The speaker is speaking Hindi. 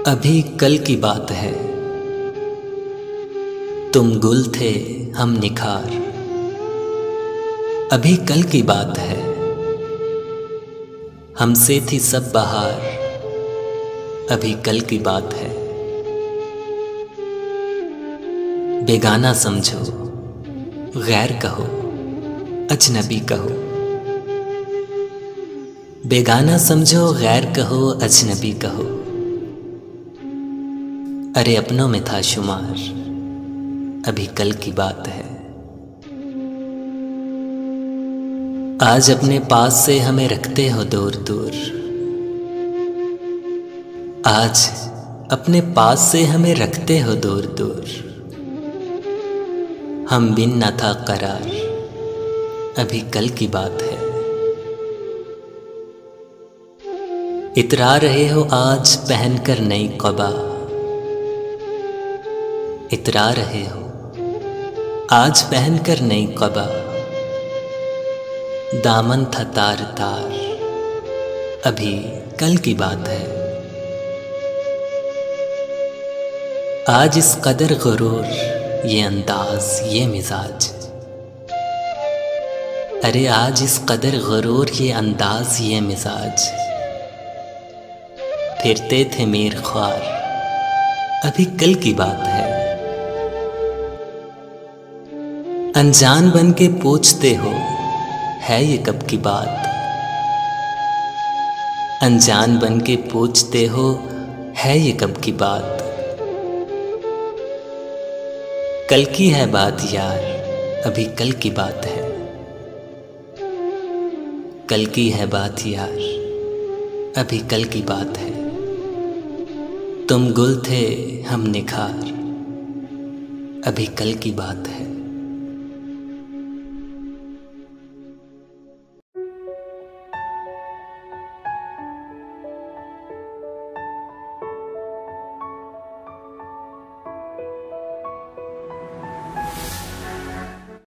अभी कल की बात है, तुम गुल थे हम निखार। अभी कल की बात है, हमसे थी सब बहार। अभी कल की बात है, बेगाना समझो, गैर कहो, अजनबी कहो। बेगाना समझो, गैर कहो, अजनबी कहो। अरे अपनों में था शुमार, अभी कल की बात है। आज अपने पास से हमें रखते हो दूर दूर। आज अपने पास से हमें रखते हो दूर दूर। हम बिन न था करार, अभी कल की बात है। इतरा रहे हो आज पहनकर नई क़बा। इतरा रहे हो आज पहनकर नई क़बा। दामन था तार तार, अभी कल की बात है। आज इस कदर गुरूर, ये अंदाज, ये मिजाज। अरे आज इस कदर गुरूर, ये अंदाज, ये मिजाज। फिरते थे मीर ख्वार, अभी कल की बात है। अनजान बन के पूछते हो, है ये कब की बात। अनजान बन के पूछते हो, है ये कब की बात। कल की है बात यार, अभी कल की बात है। कल की है बात यार, अभी कल की बात है। तुम गुल थे हम निखार, अभी कल की बात है।